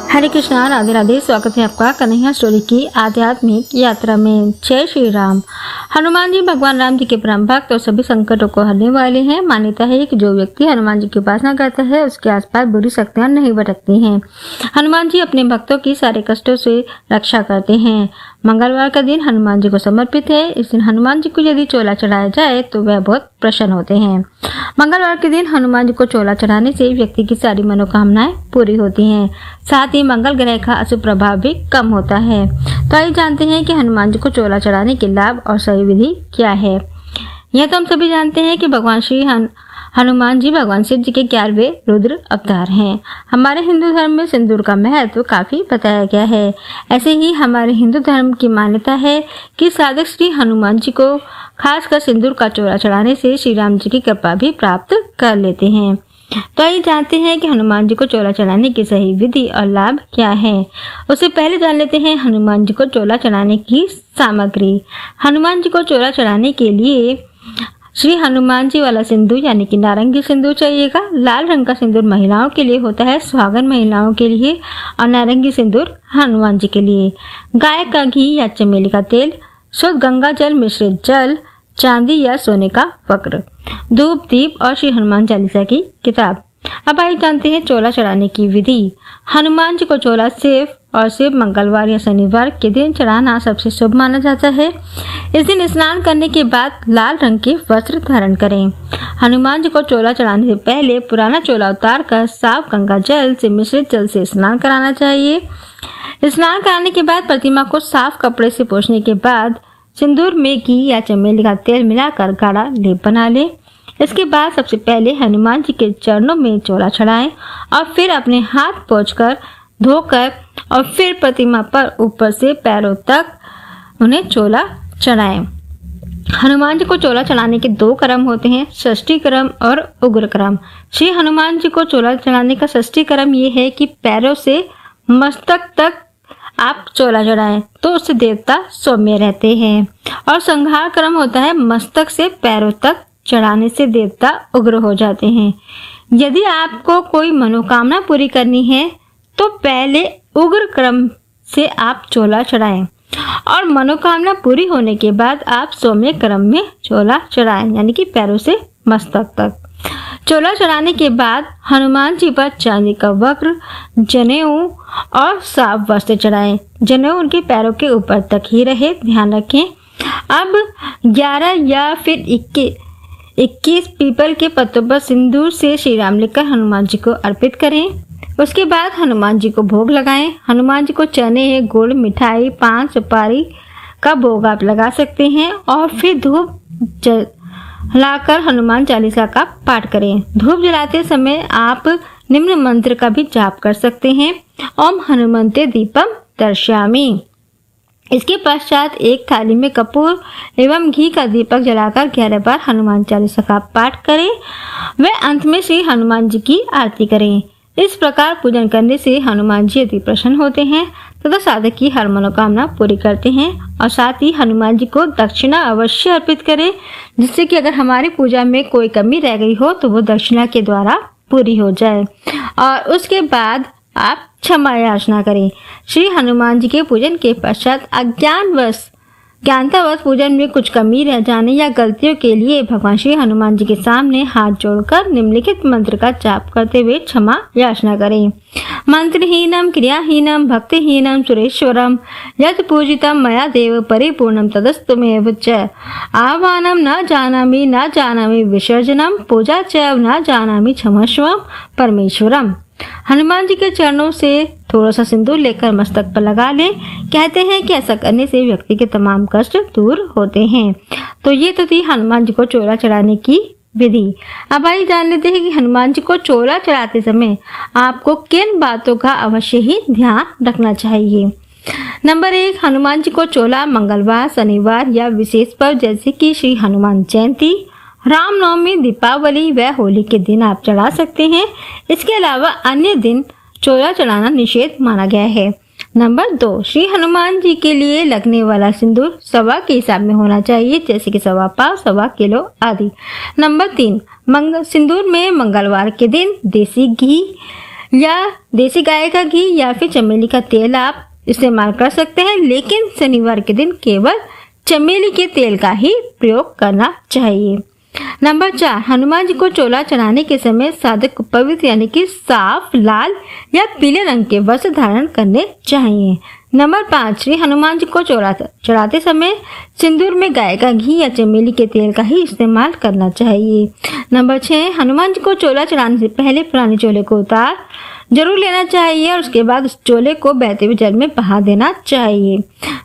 हरे कृष्णा, राधे राधे। स्वागत है आपका कन्हैया स्टोरी की आध्यात्मिक यात्रा में। जय श्री राम। हनुमान जी भगवान राम जी के परम भक्त और सभी संकटों को हरने वाले हैं। मान्यता है कि जो व्यक्ति हनुमान जी की उपासना करता है उसके आसपास बुरी शक्तियां नहीं भटकती हैं। हनुमान जी अपने भक्तों की सारे कष्टों से रक्षा करते हैं। मंगलवार का दिन हनुमान जी को समर्पित है। इस दिन हनुमान जी को यदि चोला चढ़ाया जाए तो वह बहुत प्रसन्न होते हैं। मंगलवार के दिन हनुमान जी को चोला चढ़ाने से व्यक्ति की सारी मनोकामनाएं पूरी होती हैं। साथ ही मंगल ग्रह का अशुभ प्रभाव भी कम होता है। तो आइए जानते हैं कि हनुमान जी को चोला चढ़ाने के लाभ और सही विधि क्या है। यह तो हम सभी जानते हैं कि भगवान श्री हनुमान जी भगवान शिव जी के 11वें रुद्र अवतार हैं। हमारे हिंदू धर्म में सिंदूर का महत्व काफी बताया गया है। ऐसे ही हमारे हिंदू धर्म की मान्यता है कि साधक श्री हनुमान जी को खासकर सिंदूर का चोला चढ़ाने से श्री राम जी की कृपा भी प्राप्त कर लेते हैं। तो आइए जानते हैं कि हनुमान जी को चोला चढ़ाने की सही विधि और लाभ क्या है। उससे पहले जान लेते हैं हनुमान जी को चोला चढ़ाने की सामग्री। हनुमान जी को चोला चढ़ाने के लिए श्री हनुमान जी वाला सिंदूर यानी कि नारंगी सिंदूर चाहिएगा। लाल रंग का सिंदूर महिलाओं के लिए होता है, सुहागन महिलाओं के लिए, और नारंगी सिंदूर हनुमान जी के लिए। गाय का घी या चमेली का तेल, शुद्ध गंगा जल मिश्रित जल, चांदी या सोने का वक्र, धूप दीप और श्री हनुमान चालीसा की किताब। अब आइए जानते हैं चोला चढ़ाने की विधि। हनुमान जी को चोला सिर्फ मंगलवार या शनिवार के दिन चढ़ाना सबसे शुभ माना जाता है। इस दिन स्नान करने के बाद लाल रंग के वस्त्र धारण करें। हनुमान जी को चोला चढ़ाने से पहले पुराना चोला उतार कर साफ गंगा जल से मिश्रित जल से स्नान कराना चाहिए। स्नान कराने के बाद प्रतिमा को साफ कपड़े से पोंछने के बाद सिंदूर में घी या चमेली का तेल मिलाकर गाढ़ा लेप बना लें। इसके बाद सबसे पहले हनुमान जी के चरणों में चोला चढ़ाएं और फिर अपने हाथ पोंछकर धोकर और फिर प्रतिमा पर ऊपर से पैरों तक उन्हें चोला चढ़ाएं। हनुमान जी को चोला चढ़ाने के 2 क्रम होते हैं, षष्ठी क्रम और उग्र क्रम। श्री हनुमान जी को चोला चढ़ाने का षष्ठी क्रम ये है कि पैरों से मस्तक तक आप चोला चढ़ाएं तो उससे देवता सौम्य रहते हैं, और संहार क्रम होता है मस्तक से पैरों तक चढ़ाने से देवता उग्र हो जाते हैं। यदि आपको कोई मनोकामना पूरी करनी है तो पहले उग्र क्रम से आप चोला चढ़ाएं और मनोकामना पूरी होने के बाद आप सौम्य क्रम में चोला चढ़ाएं, यानी कि पैरों से मस्तक तक। चोला चढ़ाने के बाद हनुमान जी पर चांदी का वक्र, जनेऊ और साफ वस्त्र चढ़ाएं। जनेऊ उनके पैरों के ऊपर तक ही रहे, ध्यान रखें। अब 11 या फिर 21 पीपल के पत्तों पर सिंदूर से श्री राम लिखकर हनुमान जी को अर्पित करें। उसके बाद हनुमान जी को भोग लगाएं। हनुमान जी को चने, गुड़, मिठाई, पान, सुपारी का भोग आप लगा सकते हैं और फिर धूप जलाकर हनुमान चालीसा का पाठ करें। धूप जलाते समय आप निम्न मंत्र का भी जाप कर सकते हैं, ओम हनुमते दीपम दर्शयामि। इसके पश्चात एक थाली में कपूर एवं घी का दीपक जलाकर 11 बार हनुमान चालीसा का पाठ करें। व अंत में श्री हनुमान जी की आरती करें। इस प्रकार पूजन करने से हनुमान जी अति प्रसन्न होते हैं तथा साधक की हर मनोकामना पूरी करते हैं। और साथ ही हनुमान जी को दक्षिणा अवश्य अर्पित करें, जिससे कि अगर हमारी पूजा में कोई कमी रह गई हो तो वो दक्षिणा के द्वारा पूरी हो जाए। और उसके बाद आप क्षमा याचना करें। श्री हनुमान जी के पूजन के पश्चात ज्ञानतावश पूजन में कुछ कमी रह जाने या गलतियों के लिए भगवान श्री हनुमान जी के सामने हाथ जोड़कर निम्नलिखित मंत्र का जाप करते हुए क्षमा याचना करें। मंत्रहीनम क्रियाहीनम भक्तिहीनम सुरेश्वरम यत् पूजितम मया देव परिपूर्णम तदस्तुमेव च आह्वानम न जानामि विसर्जनम पूजा च न जानामि क्षमस्वम परमेश्वरम। हनुमान जी के चरणों से थोड़ा सा सिंदूर लेकर मस्तक पर लगा लें। कहते हैं कि ऐसा करने से व्यक्ति के तमाम कष्ट दूर होते हैं। तो ये तो थी हनुमान जी को चोला चढ़ाने की विधि। अब आइए जान लेते हैं कि हनुमान जी को चोला चढ़ाते समय आपको किन बातों का अवश्य ही ध्यान रखना चाहिए। नंबर 1, हनुमान जी को चोला मंगलवार, शनिवार या विशेष पर्व जैसे कि श्री हनुमान जयंती, रामनवमी, दीपावली व होली के दिन आप चढ़ा सकते हैं। इसके अलावा अन्य दिन चोला चढ़ाना निषेध माना गया है। नंबर 2, श्री हनुमान जी के लिए लगने वाला सिंदूर सवा के हिसाब में होना चाहिए, जैसे कि सवा पाव, सवा किलो आदि। नंबर 3, सिंदूर में मंगलवार के दिन देसी घी या देसी गाय का घी या फिर चमेली का तेल आप इस्तेमाल कर सकते हैं, लेकिन शनिवार के दिन केवल चमेली के तेल का ही प्रयोग करना चाहिए। नंबर 4, हनुमान जी को चोला चढ़ाने के समय साधक को पवित्र यानी कि साफ लाल या पीले रंग के वस्त्र धारण करने चाहिए। नंबर 5, श्री हनुमान जी को चोला चढ़ाते समय सिंदूर में गाय का घी या चमेली के तेल का ही इस्तेमाल करना चाहिए। नंबर 6, हनुमान जी को चोला चढ़ाने से पहले पुराने चोले को उतार जरूर लेना चाहिए और उसके बाद उस चोले को बहते हुए जल में बहा देना चाहिए।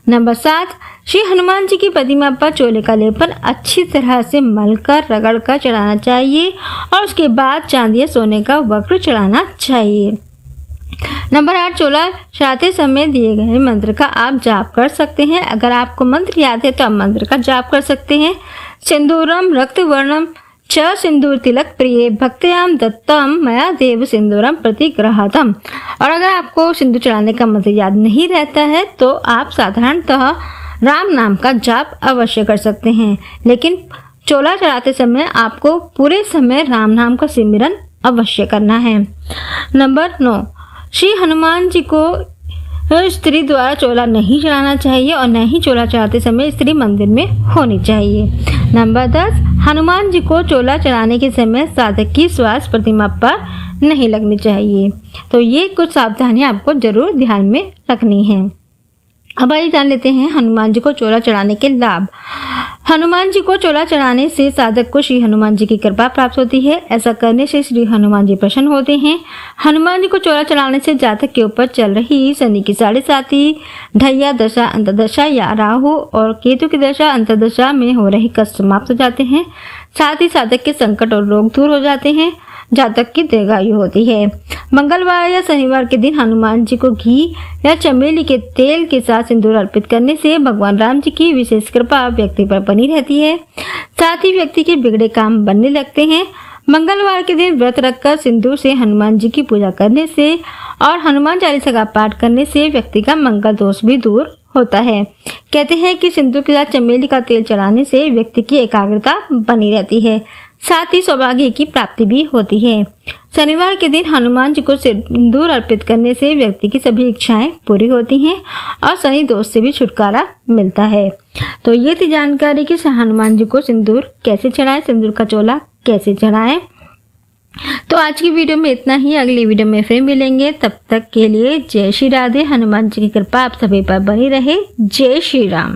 नंबर 7, श्री हनुमान जी की प्रतिमा पर चोले का लेपन अच्छी तरह से मलकर रगड़कर चढ़ाना चाहिए और उसके बाद चांदी या सोने का वक्र चढ़ाना चाहिए। नंबर 8, चोला चढ़ाते समय दिए गए मंत्र का आप जाप कर सकते हैं। अगर आपको मंत्र याद है तो आप मंत्र का जाप कर सकते हैं। सिंदूरम रक्तवर्णम च सिंदूर तिलक प्रिय भक्त्याम दत्तम मया देव सिंदूरम प्रतिग्रहतम। और अगर आपको सिंदूर चढ़ाने का मंत्र याद नहीं रहता है तो आप साधारणतः राम नाम का जाप अवश्य कर सकते हैं, लेकिन चोला चढ़ाते समय आपको पूरे समय राम नाम का सिमरन अवश्य करना है। नंबर 9, श्री हनुमान जी को स्त्री द्वारा चोला नहीं चढ़ाना चाहिए और न ही चोला चढ़ाते समय स्त्री मंदिर में होनी चाहिए। नंबर 10, हनुमान जी को चोला चढ़ाने के समय साधक की श्वास प्रतिमा पर नहीं लगनी चाहिए। तो ये कुछ सावधानियां आपको जरूर ध्यान में रखनी है। अब आइए जान लेते हैं हनुमान जी को चोला चढ़ाने के लाभ। हनुमान जी को चोला चढ़ाने से साधक को श्री हनुमान जी की कृपा प्राप्त होती है। ऐसा करने से श्री हनुमान जी प्रसन्न होते हैं। हनुमान जी को चोला चढ़ाने से जातक के ऊपर चल रही शनि की 7.5 ढैया दशा, अंतर्दशा या राहु और केतु की दशा अंतर्दशा में हो रहे कष्ट समाप्त हो जाते हैं। साथ ही साधक के संकट और रोग दूर हो जाते हैं। जातक की दीर्घायु होती है। मंगलवार या शनिवार के दिन हनुमान जी को घी या चमेली के तेल के साथ सिंदूर अर्पित करने से भगवान राम जी की विशेष कृपा व्यक्ति पर बनी रहती है। साथ ही व्यक्ति के बिगड़े काम बनने लगते हैं। मंगलवार के दिन व्रत रखकर सिंदूर से हनुमान जी की पूजा करने से और हनुमान चालीसा का पाठ करने से व्यक्ति का मंगल दोष भी दूर होता है। कहते हैं कि सिंदूर के साथ चमेली का तेल चढ़ाने से व्यक्ति की एकाग्रता बनी रहती है, साथ ही सौभाग्य की प्राप्ति भी होती है। शनिवार के दिन हनुमान जी को सिंदूर अर्पित करने से व्यक्ति की सभी इच्छाएं पूरी होती हैं और शनि दोष से भी छुटकारा मिलता है। तो ये थी जानकारी कि हनुमान जी को सिंदूर कैसे चढ़ाएं, सिंदूर का चोला कैसे चढ़ाएं। तो आज की वीडियो में इतना ही। अगली वीडियो में फिर मिलेंगे, तब तक के लिए जय श्री राधे। हनुमान जी की कृपा आप सभी पर बनी रहे। जय श्री राम।